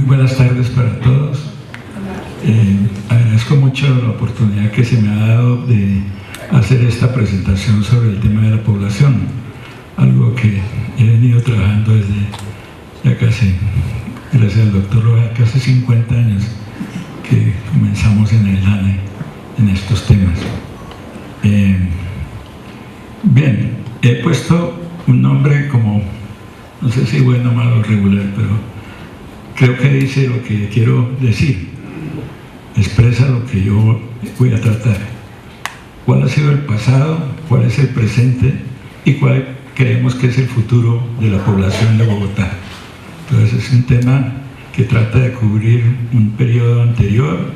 buenas tardes para todos. Agradezco mucho la oportunidad que se me ha dado de hacer esta presentación sobre el tema de la población, algo que he venido trabajando desde ya casi, gracias al doctor Rojas, casi 50 años que comenzamos en el DANE en estos temas. Bien, he puesto un nombre como, no sé si bueno, malo o regular, pero creo que dice lo que quiero decir, expresa lo que yo voy a tratar. ¿Cuál ha sido el pasado? ¿Cuál es el presente? ¿Y cuál creemos que es el futuro de la población de Bogotá? Entonces es un tema que trata de cubrir un periodo anterior,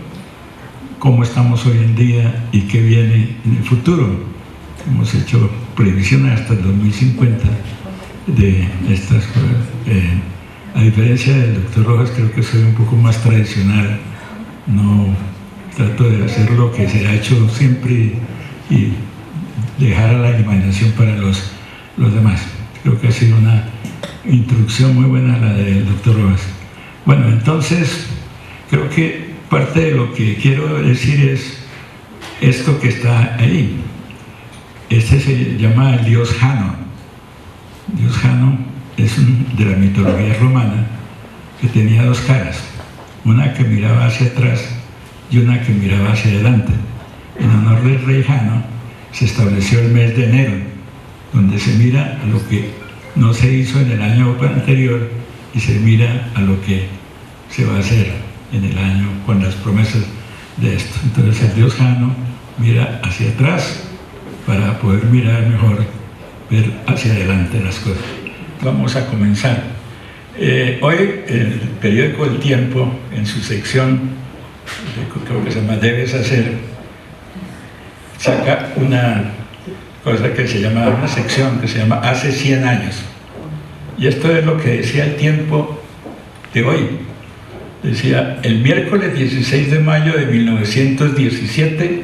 cómo estamos hoy en día y qué viene en el futuro. Hemos hecho previsiones hasta el 2050 de estas cosas. A diferencia del doctor Rojas, creo que soy un poco más tradicional, no trato de hacer lo que se ha hecho siempre y dejar a la imaginación para los demás. Creo que ha sido una introducción muy buena la del doctor Rojas. Bueno, entonces creo que parte de lo que quiero decir es esto que está ahí. Este se llama el dios Jano. Dios Jano es de la mitología romana, que tenía dos caras, una que miraba hacia atrás y una que miraba hacia adelante. En honor del rey Jano se estableció el mes de enero, donde se mira a lo que no se hizo en el año anterior y se mira a lo que se va a hacer en el año con las promesas de esto. Entonces el dios Jano mira hacia atrás para poder mirar mejor, ver hacia adelante las cosas. Vamos a comenzar. Hoy el periódico El Tiempo, en su sección, creo que se llama Debes Hacer, saca una cosa que se llama, una sección que se llama Hace 100 años. Y esto es lo que decía El Tiempo de hoy. Decía, el miércoles 16 de mayo de 1917,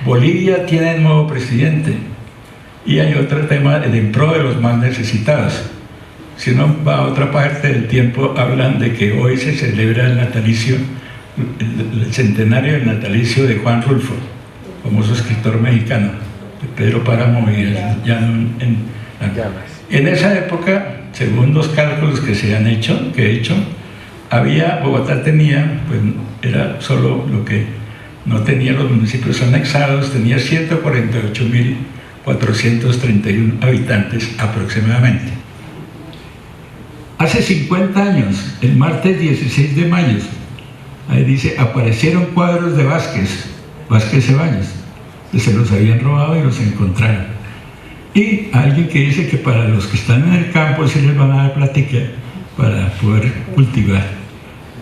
Bolivia tiene nuevo presidente. Y hay otro tema en pro de los más necesitados. Si uno va a otra parte del Tiempo, hablan de que hoy se celebra el natalicio, el centenario del natalicio de Juan Rulfo, famoso escritor mexicano, de Pedro Páramo y en esa época, según los cálculos que se han hecho, Bogotá tenía, pues era solo lo que no tenía los municipios anexados, tenía 148.431 habitantes aproximadamente. Hace 50 años, el martes 16 de mayo, ahí dice, aparecieron cuadros de Vázquez Ceballos, que se los habían robado y los encontraron. Y alguien que dice que para los que están en el campo se les van a dar plática para poder cultivar.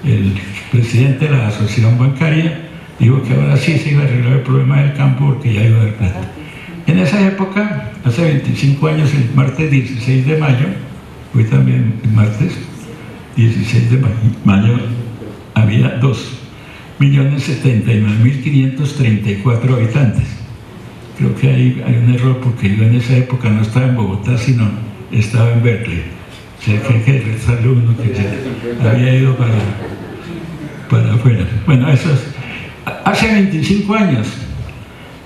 El presidente de la asociación bancaria dijo que ahora sí se iba a arreglar el problema del campo porque ya iba a haber plata. En esa época, hace 25 años, el martes 16 de mayo, hoy también el martes 16 de mayo, había 2.079.534 habitantes. Creo que hay un error porque yo en esa época no estaba en Bogotá, sino estaba en Berkeley. O sea que hay que rezarle uno que ya había ido para afuera. Bueno, eso es. Hace 25 años,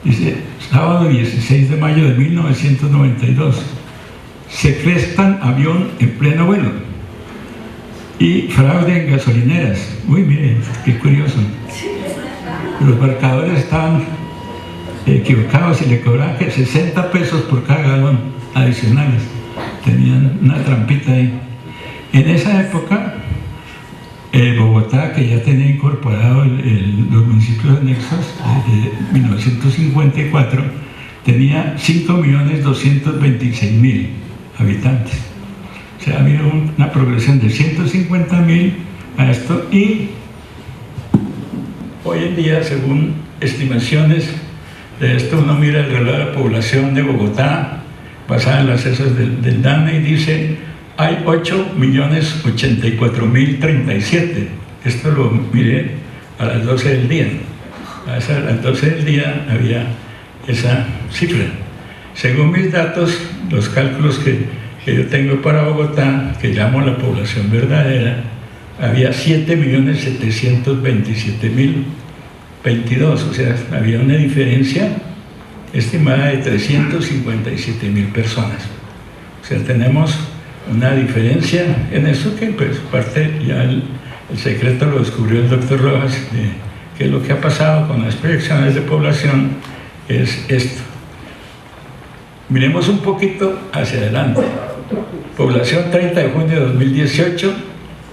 dice, sábado 16 de mayo de 1992, secuestran avión en pleno vuelo y fraude en gasolineras. Uy, miren, qué curioso. Los marcadores estaban equivocados y le cobraban 60 pesos por cada galón adicionales. Tenían una trampita ahí. En esa época, Bogotá, que ya tenía incorporado los municipios anexos de 1954, tenía 5.226.000 habitantes. O sea, ha habido una progresión de 150.000 a esto, y hoy en día, según estimaciones de esto, uno mira el reloj de la población de Bogotá basada en las cesas del DANE y dice hay 8.084.037. Esto lo miré a las 12 del día. A las 12 del día había esa cifra. Según mis datos, los cálculos que yo tengo para Bogotá, que llamo la población verdadera, había 7.727.022, o sea, había una diferencia estimada de 357.000 personas. O sea, tenemos una diferencia en eso que, pues, parte ya el secreto lo descubrió el doctor Rojas, de que lo que ha pasado con las proyecciones de población es esto. Miremos un poquito hacia adelante. Población 30 de junio de 2018,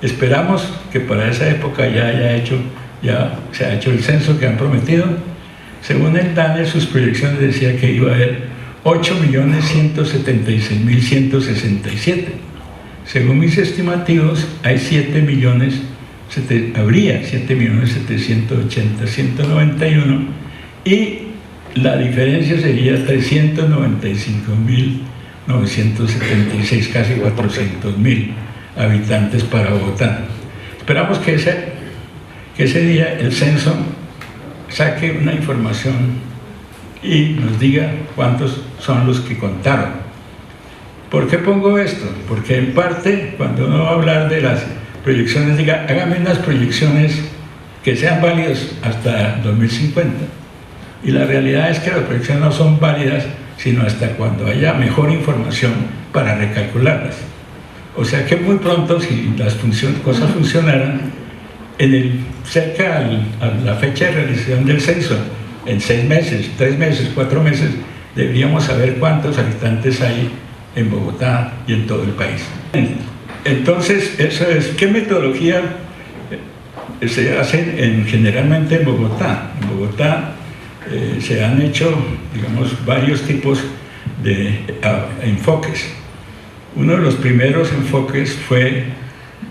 esperamos que para esa época ya se ha hecho el censo que han prometido. Según el DANE, sus proyecciones decía que iba a haber 8.176.167. Según mis estimativos, habría 7.780.191 y la diferencia sería 395.976, casi 400.000 habitantes para Bogotá. Esperamos que ese día el censo saque una información y nos diga cuántos son los que contaron. ¿Por qué pongo esto? Porque en parte, cuando uno va a hablar de las proyecciones, diga, hágame unas proyecciones que sean válidas hasta 2050. Y la realidad es que las proyecciones no son válidas sino hasta cuando haya mejor información para recalcularlas. O sea que muy pronto, si las cosas funcionaran, cerca a la fecha de realización del censo, en 6 meses, 3 meses, 4 meses, deberíamos saber cuántos habitantes hay en Bogotá y en todo el país. Entonces, eso es, ¿qué metodología se hace generalmente en Bogotá? En Bogotá se han hecho, digamos, varios tipos de enfoques. Uno de los primeros enfoques fue,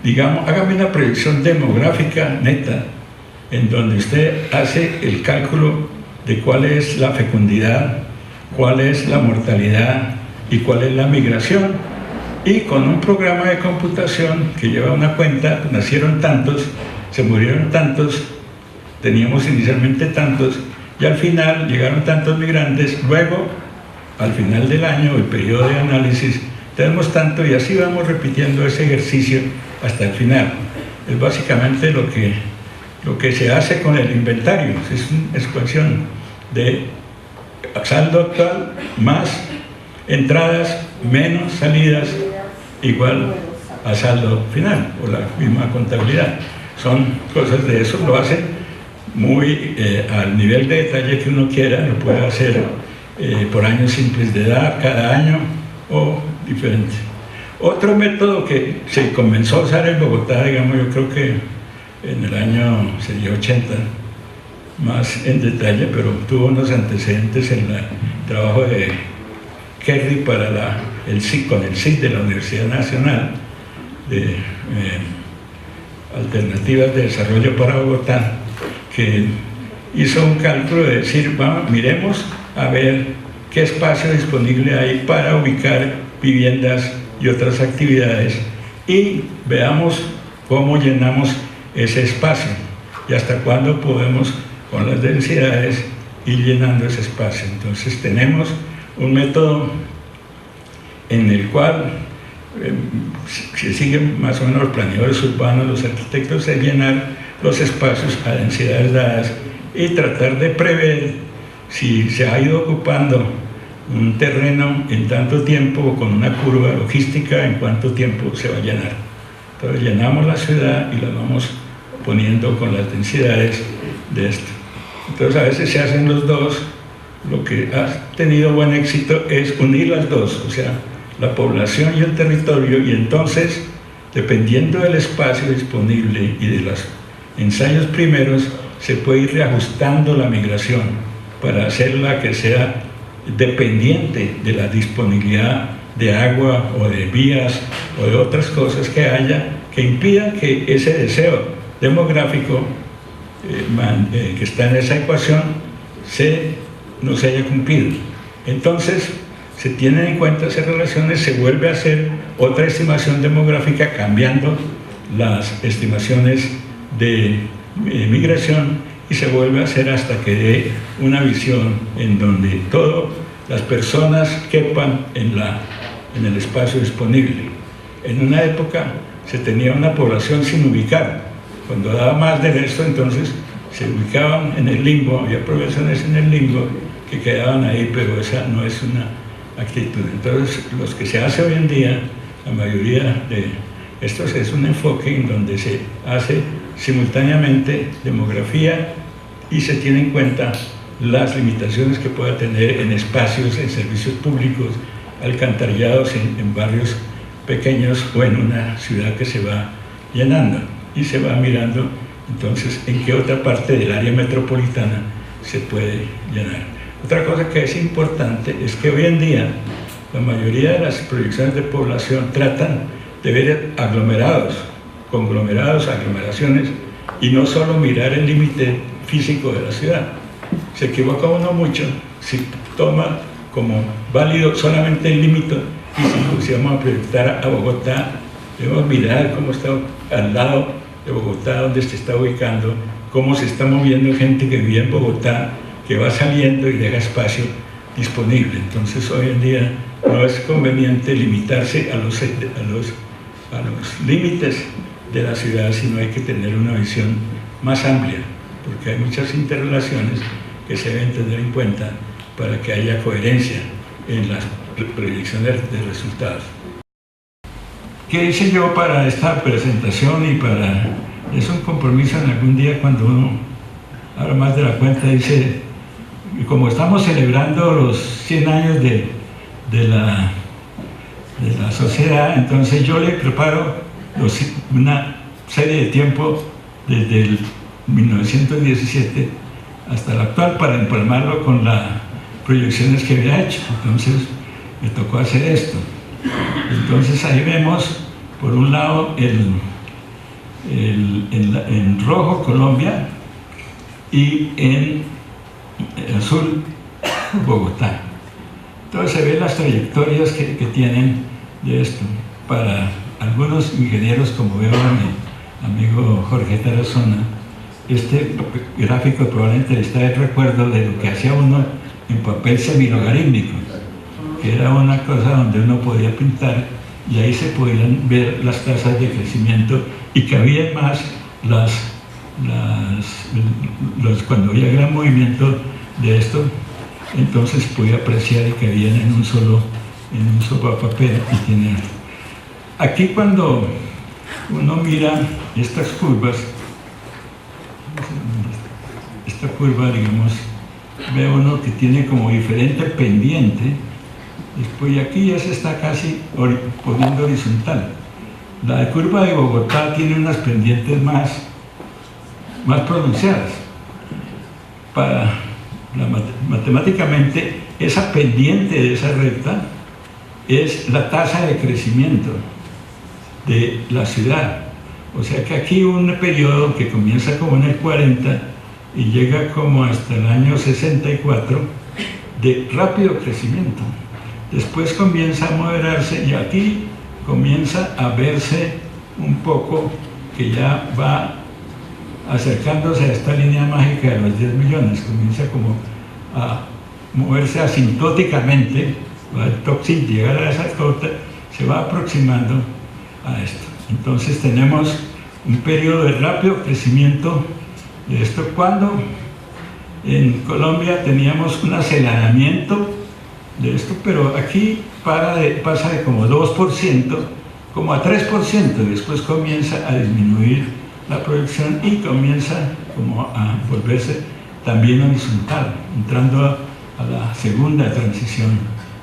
digamos, hágame una proyección demográfica neta, en donde usted hace el cálculo de cuál es la fecundidad, cuál es la mortalidad y cuál es la migración, y con un programa de computación que lleva una cuenta, nacieron tantos, se murieron tantos, teníamos inicialmente tantos, y al final llegaron tantos migrantes, luego, al final del año, el periodo de análisis, tenemos tanto, y así vamos repitiendo ese ejercicio hasta el final. Es básicamente lo que se hace con el inventario, es una ecuación de saldo actual más entradas menos salidas igual a saldo final, o la misma contabilidad. Son cosas de eso, lo hacen muy al nivel de detalle que uno quiera, lo puede hacer por años simples de edad, cada año, o diferente. Otro método que se comenzó a usar en Bogotá, digamos, yo creo que en el año sería 80, más en detalle, pero tuvo unos antecedentes en el trabajo de Kerry para con el CID de la Universidad Nacional de Alternativas de Desarrollo para Bogotá, que hizo un cálculo de decir, vamos, miremos a ver qué espacio disponible hay para ubicar viviendas y otras actividades y veamos cómo llenamos ese espacio y hasta cuándo podemos con las densidades ir llenando ese espacio. Entonces tenemos un método en el cual se siguen más o menos los planeadores urbanos, los arquitectos, de llenar los espacios a densidades dadas y tratar de prever si se ha ido ocupando un terreno en tanto tiempo o con una curva logística en cuánto tiempo se va a llenar. Entonces llenamos la ciudad y la vamos poniendo con las densidades de esto. Entonces a veces se hacen los dos. Lo que ha tenido buen éxito es unir las dos, o sea, la población y el territorio, y entonces, dependiendo del espacio disponible y de los ensayos primeros, se puede ir reajustando la migración para hacerla que sea dependiente de la disponibilidad de agua o de vías o de otras cosas que haya que impidan que ese deseo demográfico que está en esa ecuación no se haya cumplido. Entonces, se tienen en cuenta esas relaciones, se vuelve a hacer otra estimación demográfica cambiando las estimaciones de migración y se vuelve a hacer hasta que dé una visión en donde todas las personas quepan en el espacio disponible. En una época se tenía una población sin ubicar. Cuando daba más de esto, entonces se ubicaban en el limbo, había poblaciones en el limbo que quedaban ahí, pero esa no es una actitud. Entonces, los que se hace hoy en día, la mayoría de estos es un enfoque en donde se hace simultáneamente demografía y se tiene en cuenta las limitaciones que pueda tener en espacios, en servicios públicos, alcantarillados en barrios pequeños o en una ciudad que se va llenando, y se va mirando entonces en qué otra parte del área metropolitana se puede llenar. Otra cosa que es importante es que hoy en día la mayoría de las proyecciones de población tratan de ver aglomerados, conglomerados, aglomeraciones, y no solo mirar el límite físico de la ciudad. Se equivoca uno mucho si toma como válido solamente el límite físico. Si vamos a proyectar a Bogotá, debemos mirar cómo está al lado de Bogotá, donde se está ubicando, cómo se está moviendo gente que vive en Bogotá, que va saliendo y deja espacio disponible. Entonces hoy en día no es conveniente limitarse a los límites de la ciudad, sino hay que tener una visión más amplia, porque hay muchas interrelaciones que se deben tener en cuenta para que haya coherencia en las proyecciones de resultados. ¿Qué hice yo para esta presentación? Y para... es un compromiso en algún día cuando uno habla más de la cuenta, dice, como estamos celebrando los 100 años de la sociedad, entonces yo le preparo una serie de tiempo desde el 1917 hasta el actual para empalmarlo con las proyecciones que había hecho. Entonces me tocó hacer esto. Entonces ahí vemos por un lado en rojo Colombia y en azul Bogotá. Entonces se ven las trayectorias que tienen de esto. Para algunos ingenieros, como veo a mi amigo Jorge Tarazona, este gráfico probablemente les trae el recuerdo de lo que hacía uno en papel semilogarítmico, que era una cosa donde uno podía pintar y ahí se podían ver las tasas de crecimiento, y que había más cuando había gran movimiento de esto, entonces podía apreciar que habían en un solo papel. Y tiene aquí, cuando uno mira estas curvas, esta curva, digamos, ve uno que tiene como diferente pendiente, después, y aquí ya se está casi poniendo horizontal. La curva de Bogotá tiene unas pendientes más pronunciadas. Matemáticamente, esa pendiente de esa recta es la tasa de crecimiento de la ciudad. O sea que aquí un periodo que comienza como en el 40 y llega como hasta el año 64 de rápido crecimiento. Después comienza a moderarse y aquí comienza a verse un poco que ya va acercándose a esta línea mágica de los 10 millones, comienza como a moverse asintóticamente, sin llegar a esa cota, se va aproximando a esto. Entonces tenemos un periodo de rápido crecimiento de esto, cuando en Colombia teníamos un aceleramiento de esto, pero aquí pasa de como 2%, como a 3%, y después comienza a disminuir la producción y comienza como a volverse también horizontal, entrando a la segunda transición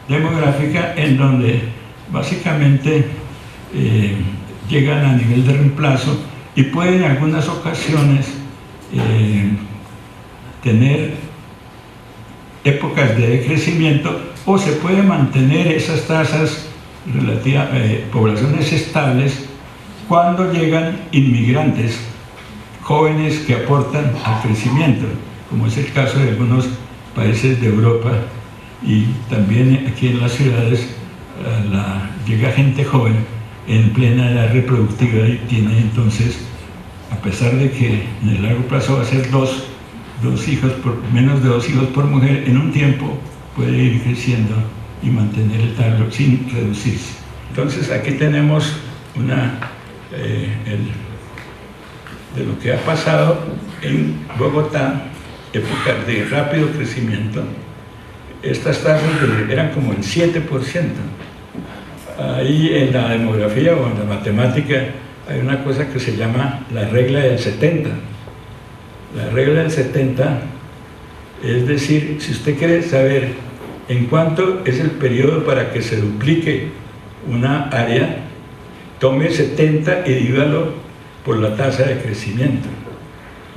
demográfica, en donde básicamente llegan a nivel de reemplazo y pueden en algunas ocasiones tener épocas de decrecimiento, o se puede mantener esas tasas relativas, poblaciones estables, cuando llegan inmigrantes jóvenes que aportan al crecimiento, como es el caso de algunos países de Europa, y también aquí en las ciudades llega gente joven en plena edad reproductiva y tiene entonces, a pesar de que en el largo plazo va a ser menos de 2 hijos por mujer, en un tiempo puede ir creciendo y mantener el tallo sin reducirse. Entonces aquí tenemos una de lo que ha pasado en Bogotá, épocas de rápido crecimiento. Estas tasas eran como el 7%. Ahí en la demografía o en la matemática hay una cosa que se llama la regla del 70. La regla del 70, es decir, si usted quiere saber en cuánto es el periodo para que se duplique una área, tome 70 y dígalo por la tasa de crecimiento.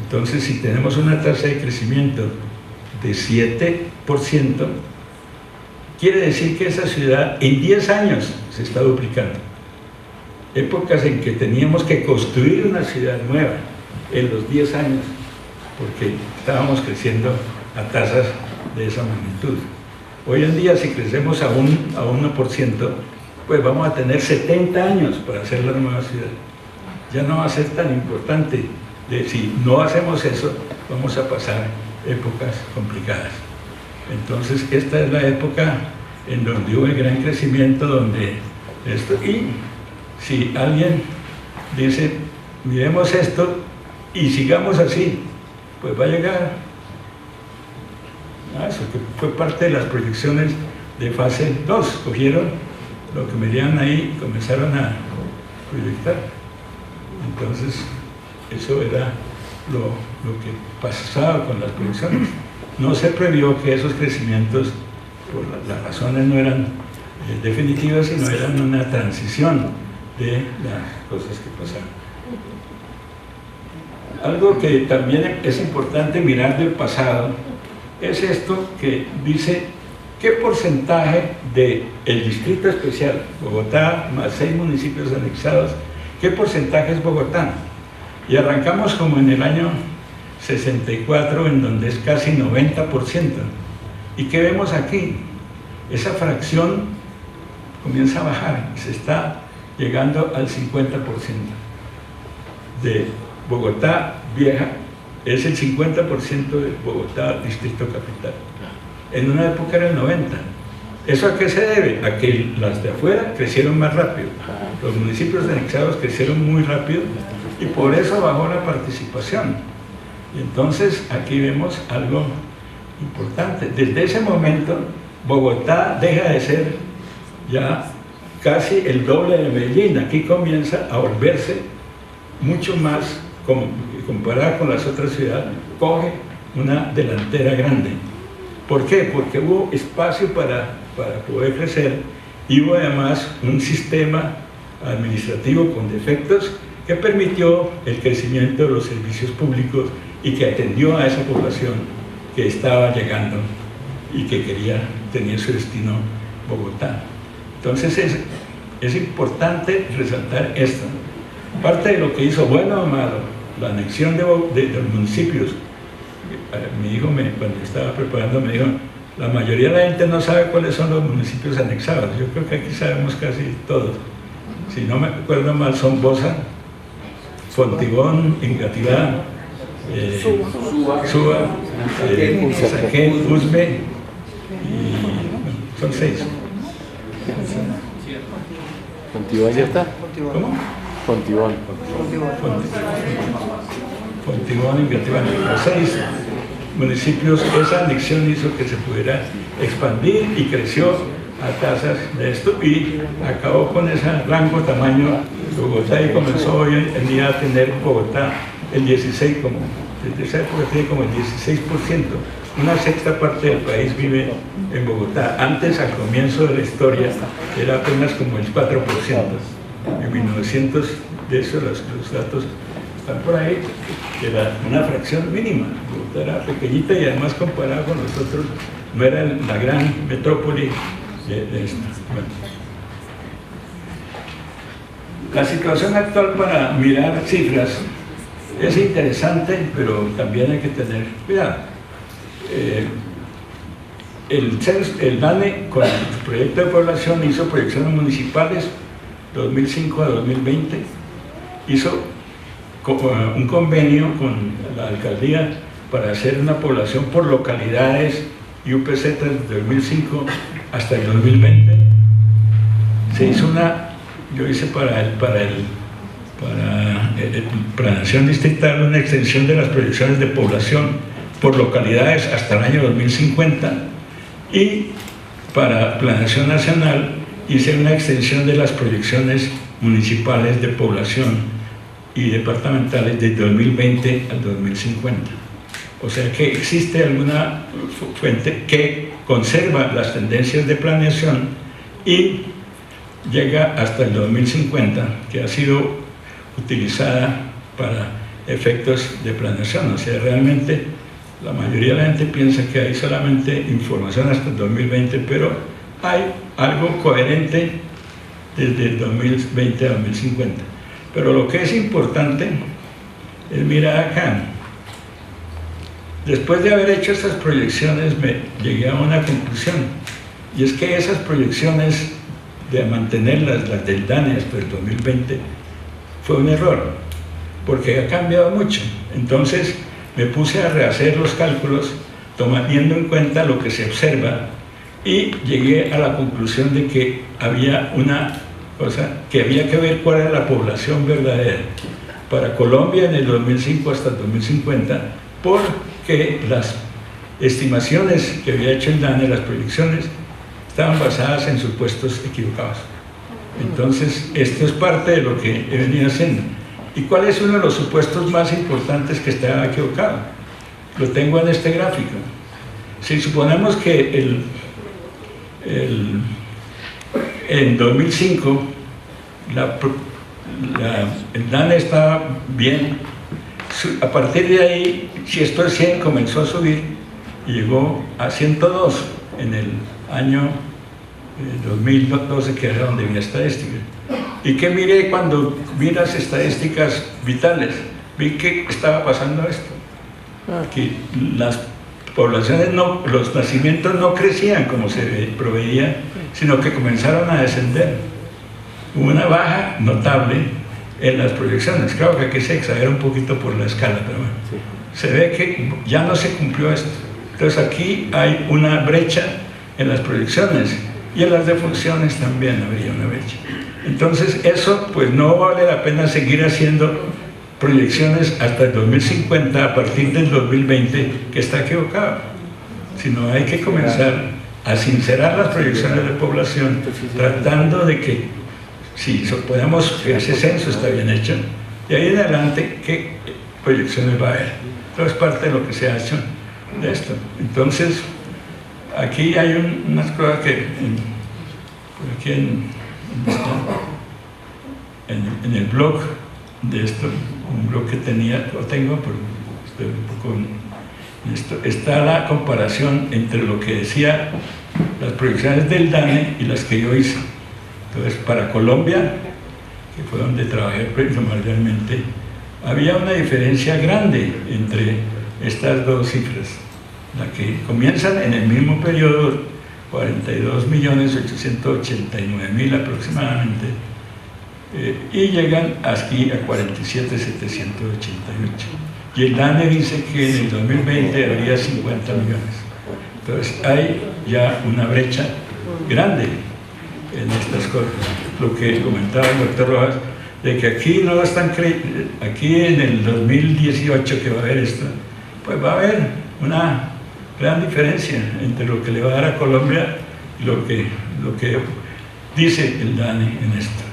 Entonces, si tenemos una tasa de crecimiento de 7%, quiere decir que esa ciudad en 10 años se está duplicando. Épocas en que teníamos que construir una ciudad nueva en los 10 años, porque estábamos creciendo a tasas de esa magnitud. Hoy en día, si crecemos a 1%, pues vamos a tener 70 años para hacer la nueva ciudad. Ya no va a ser tan importante. Si no hacemos eso, vamos a pasar épocas complicadas. Entonces, esta es la época en donde hubo el gran crecimiento, donde esto, y si alguien dice, miremos esto y sigamos así, pues va a llegar a eso, que fue parte de las proyecciones de fase 2, cogieron lo que medían ahí y comenzaron a proyectar. Entonces, eso era lo que pasaba con las proyecciones. No se previó que esos crecimientos, por las razones no eran definitivas, sino eran una transición de las cosas que pasaron. Algo que también es importante mirar del pasado es esto que dice qué porcentaje del Distrito Especial, Bogotá, más 6 municipios anexados, qué porcentaje es Bogotá. Y arrancamos como en el año 64, en donde es casi 90%. ¿Y qué vemos aquí? Esa fracción comienza a bajar, se está llegando al 50% de Bogotá vieja, es el 50% de Bogotá Distrito Capital. En una época era el 90%. ¿Eso a qué se debe? A que las de afuera crecieron más rápido. Los municipios anexados crecieron muy rápido y por eso bajó la participación. Y entonces aquí vemos algo importante. Desde ese momento, Bogotá deja de ser ya casi el doble de Medellín. Aquí comienza a volverse mucho más, comparada con las otras ciudades, coge una delantera grande. ¿Por qué? Porque hubo espacio para poder crecer y hubo además un sistema administrativo con defectos que permitió el crecimiento de los servicios públicos y que atendió a esa población que estaba llegando y que tenía su destino Bogotá. Entonces es importante resaltar esto. Parte de lo que hizo bueno o malo la anexión de los municipios. Mi hijo, cuando estaba preparando, me dijo, la mayoría de la gente no sabe cuáles son los municipios anexados. Yo creo que aquí sabemos casi todos. Si no me acuerdo mal, son Bosa, Fontibón, Engativá, Suba, Usaquén, Usme, y son 6. ¿Fontibón ya está? ¿Cómo? Fontibón. Fontibón, Engativá, los 6 municipios. Esa anexión hizo que se pudiera expandir y creció a tasas de esto y acabó con ese rango tamaño de Bogotá y comenzó hoy en día a tener Bogotá el 16%, desde esa época tiene como el 16%. Una sexta parte del país vive en Bogotá. Antes, al comienzo de la historia, era apenas como el 4%. En 1900, de eso los datos están por ahí, era una fracción mínima. Bogotá era pequeñita y además comparado con nosotros no era la gran metrópoli de esto. Bueno. La situación actual, para mirar cifras, es interesante, pero también hay que tener cuidado. El DANE, con el proyecto de población, hizo proyecciones municipales 2005 a 2020, hizo un convenio con la alcaldía para hacer una población por localidades y UPZ desde 2005 hasta el 2020. Se hizo yo hice para el para planeación distrital, una extensión de las proyecciones de población por localidades hasta el año 2050, y para planeación nacional hice una extensión de las proyecciones municipales de población y departamentales de 2020 al 2050. O sea que existe alguna fuente que conserva las tendencias de planeación y llega hasta el 2050, que ha sido utilizada para efectos de planeación. O sea, realmente la mayoría de la gente piensa que hay solamente información hasta el 2020, pero hay algo coherente desde el 2020 a 2050. Pero lo que es importante es mirar acá. Después de haber hecho estas proyecciones, me llegué a una conclusión, y es que esas proyecciones de mantenerlas, las del DANE hasta el 2020, fue un error, porque ha cambiado mucho. Entonces me puse a rehacer los cálculos, teniendo en cuenta lo que se observa, y llegué a la conclusión de que había una cosa, que había que ver cuál era la población verdadera para Colombia en el 2005 hasta el 2050, porque las estimaciones que había hecho el DANE, las proyecciones, estaban basadas en supuestos equivocados. Entonces, esto es parte de lo que he venido haciendo. ¿Y cuál es uno de los supuestos más importantes que estaba equivocado? Lo tengo en este gráfico. Si suponemos que en 2005 el DANE estaba bien, a partir de ahí, si esto es 100, comenzó a subir y llegó a 102 en el año 2012, que era donde había estadística. Y que miré cuando vi las estadísticas vitales, vi que estaba pasando esto, que las poblaciones, los nacimientos no crecían como se proveía, sino que comenzaron a descender. Hubo una baja notable en las proyecciones. Claro que aquí se exagera un poquito por la escala, pero bueno, se ve que ya no se cumplió esto. Entonces aquí hay una brecha en las proyecciones, y en las defunciones también habría una brecha. Entonces eso, pues no vale la pena seguir haciendo proyecciones hasta el 2050 a partir del 2020, que está equivocado, sino hay que comenzar a sincerar las proyecciones de población, tratando de que, si podemos, que ese censo está bien hecho, y ahí en adelante, ¿qué proyecciones va a haber? Todo es parte de lo que se ha hecho de esto. Entonces, aquí hay unas cosas que, por aquí en el blog de esto, un blog que tengo, pero estoy un poco en esto, está la comparación entre lo que decía las proyecciones del DANE y las que yo hice. Entonces, para Colombia, que fue donde trabajé primordialmente, había una diferencia grande entre estas dos cifras, la que comienzan en el mismo periodo, 42.889.000 aproximadamente, y llegan aquí a 47.788. Y el DANE dice que en el 2020 habría 50 millones. Entonces hay ya una brecha grande en estas cosas. Lo que comentaba el doctor Rojas, de que aquí no están aquí en el 2018 que va a haber esto, pues va a haber una gran diferencia entre lo que le va a dar a Colombia y lo que dice el DANE en esto.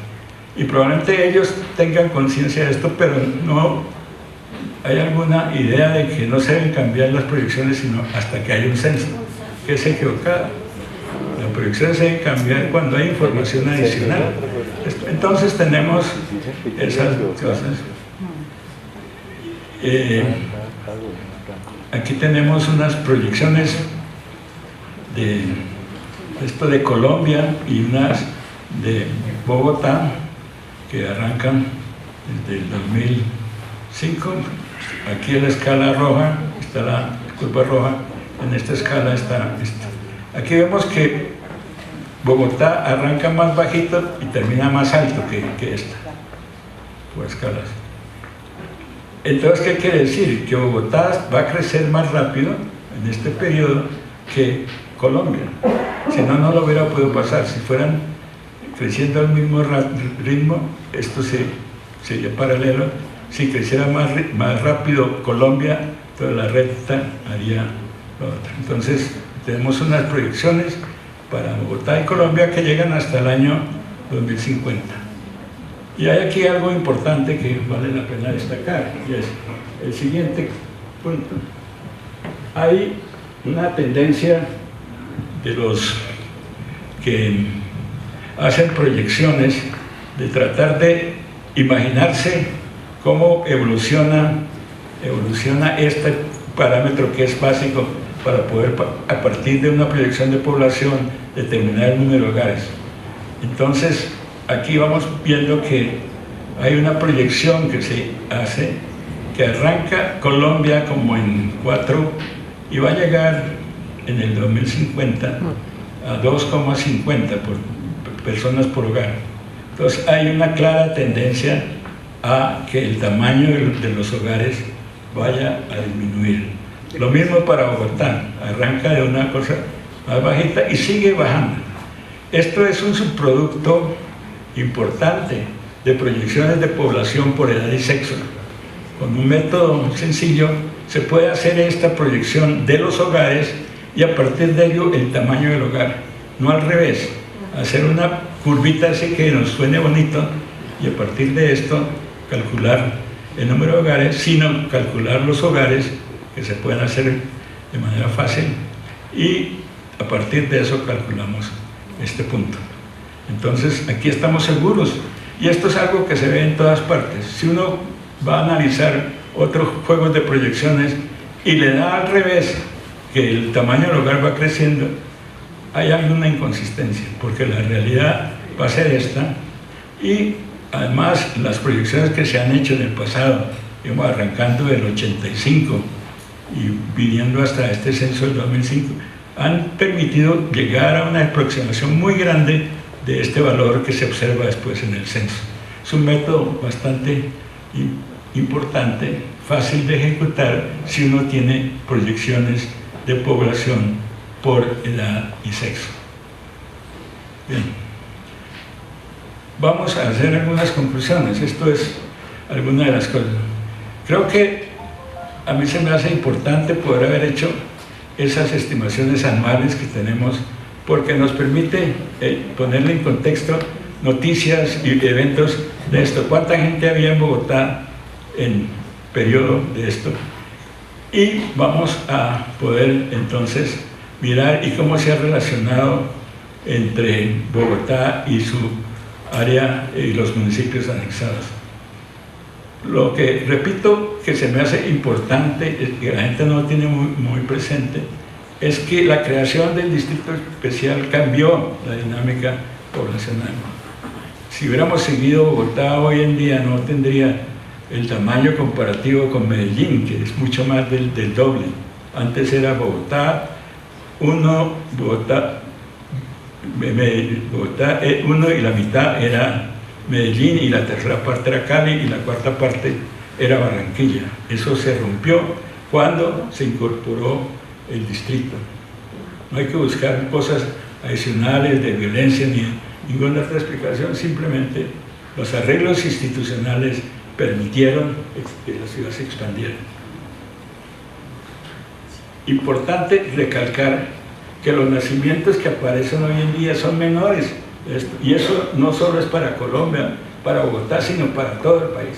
Y probablemente ellos tengan conciencia de esto, pero no hay alguna idea de que no se deben cambiar las proyecciones sino hasta que haya un censo, que es equivocado. Las proyecciones se deben cambiar cuando hay información adicional. Entonces tenemos esas cosas. Aquí tenemos unas proyecciones de esto de Colombia y unas de Bogotá que arrancan desde el 2005. Aquí en la escala roja está la curva roja, en esta escala está esta. Aquí vemos que Bogotá arranca más bajito y termina más alto que esta, por escalas. Entonces, ¿qué quiere decir? Que Bogotá va a crecer más rápido en este periodo que Colombia. Si no, no lo hubiera podido pasar. Si fueran creciendo al mismo ritmo, esto se sería paralelo. Si creciera más rápido Colombia, toda la recta haría lo otro. Entonces, tenemos unas proyecciones para Bogotá y Colombia que llegan hasta el año 2050. Y hay aquí algo importante que vale la pena destacar, y es el siguiente punto. Hay una tendencia de los que hacen proyecciones de tratar de imaginarse cómo evoluciona este parámetro que es básico para poder, a partir de una proyección de población, determinar el número de hogares. Entonces, aquí vamos viendo que hay una proyección que se hace, que arranca Colombia como en 4 y va a llegar en el 2050 a 2,50 personas por hogar. Entonces, hay una clara tendencia a que el tamaño de los hogares vaya a disminuir. Lo mismo para Bogotá, arranca de una cosa más bajita y sigue bajando. Esto es un subproducto importante de proyecciones de población por edad y sexo. Con un método sencillo se puede hacer esta proyección de los hogares y a partir de ello el tamaño del hogar, no al revés, hacer una curvita así que nos suene bonito y a partir de esto calcular el número de hogares, sino calcular los hogares que se pueden hacer de manera fácil y a partir de eso calculamos este punto. Entonces aquí estamos seguros y esto es algo que se ve en todas partes. Si uno va a analizar otros juegos de proyecciones y le da al revés que el tamaño del hogar va creciendo, hay alguna inconsistencia, porque la realidad va a ser esta y además las proyecciones que se han hecho en el pasado, digamos, arrancando del 85 y viniendo hasta este censo del 2005, han permitido llegar a una aproximación muy grande de este valor que se observa después en el censo. Es un método bastante importante, fácil de ejecutar si uno tiene proyecciones de población por edad y sexo. Bien. Vamos a hacer algunas conclusiones. Esto es alguna de las cosas. Creo que a mí se me hace importante poder haber hecho esas estimaciones anuales que tenemos porque nos permite ponerle en contexto noticias y eventos de esto. ¿Cuánta gente había en Bogotá en periodo de esto? Y vamos a poder entonces mirar y cómo se ha relacionado entre Bogotá y su área y los municipios anexados. Lo que repito que se me hace importante, que la gente no tiene muy presente, es que la creación del distrito especial cambió la dinámica poblacional. Si hubiéramos seguido Bogotá hoy en día no tendría el tamaño comparativo con Medellín, que es mucho más del doble. Antes era Bogotá 1, Bogotá 1 y la mitad era Medellín y la tercera parte era Cali y la cuarta parte era Barranquilla. Eso se rompió cuando se incorporó el distrito. No hay que buscar cosas adicionales de violencia ni ninguna otra explicación, simplemente los arreglos institucionales permitieron que la ciudad se expandiera. Importante recalcar que los nacimientos que aparecen hoy en día son menores, y eso no solo es para Colombia, para Bogotá, sino para todo el país.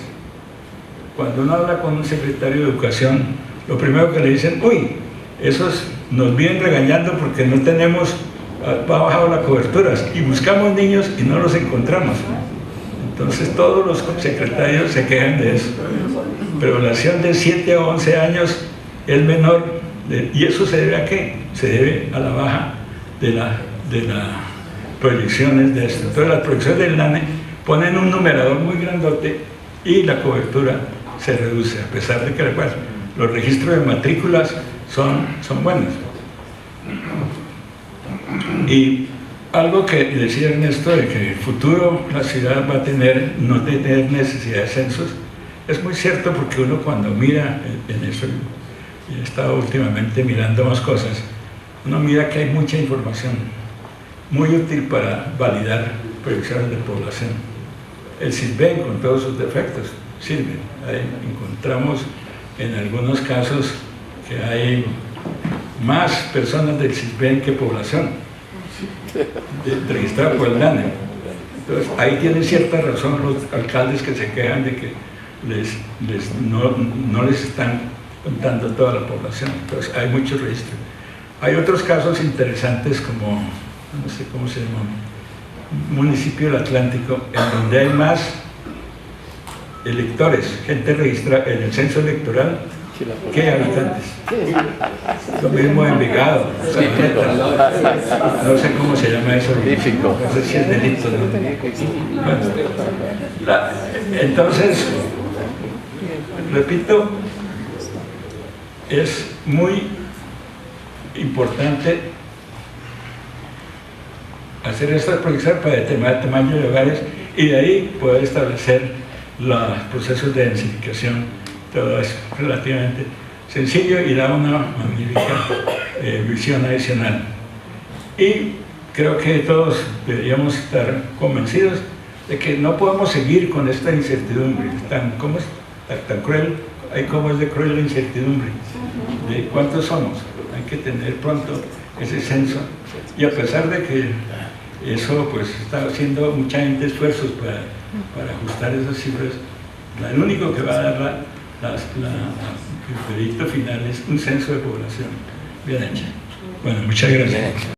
Cuando uno habla con un secretario de Educación, lo primero que le dicen, uy, esos nos vienen regañando porque no tenemos, ha bajado la cobertura, y buscamos niños y no los encontramos. Entonces todos los secretarios se quejan de eso. Población de 7 a 11 años es menor, ¿y eso se debe a qué? Se debe a la baja de las proyecciones de esto. Entonces las proyecciones del NANE ponen un numerador muy grandote y la cobertura se reduce, a pesar de que los registros de matrículas son buenos. Y algo que decía Ernesto, de que en el futuro la ciudad va a no tener necesidad de censos, es muy cierto, porque uno cuando mira en eso, y he estado últimamente mirando más cosas, uno mira que hay mucha información muy útil para validar proyecciones de población. el CISBEN con todos sus defectos sirve. Ahí encontramos en algunos casos que hay más personas del CISBEN que población registrada por el DANE. Entonces ahí tienen cierta razón los alcaldes que se quejan de que no les están contando toda la población. Entonces hay muchos registros. Hay otros casos interesantes como, no sé cómo se llama, municipio del Atlántico, en donde hay más electores, gente registrada en el censo electoral que habitantes. Lo mismo en Envigado, no sé cómo se llama eso, no sé si es delito, ¿no? Bueno, entonces, repito, es muy importante hacer estas proyecciones para determinar el tamaño de hogares y de ahí poder establecer los procesos de densificación. Todo es relativamente sencillo y da una magnífica visión adicional. Y creo que todos deberíamos estar convencidos de que no podemos seguir con esta incertidumbre tan cruel. ¿Cómo es de cruel la incertidumbre? ¿De cuántos somos? Hay que tener pronto ese censo. Y a pesar de que eso pues está haciendo mucha gente esfuerzos para ajustar esas cifras, el único que va a dar el veredicto final es un censo de población bien hecho. Bueno, muchas gracias.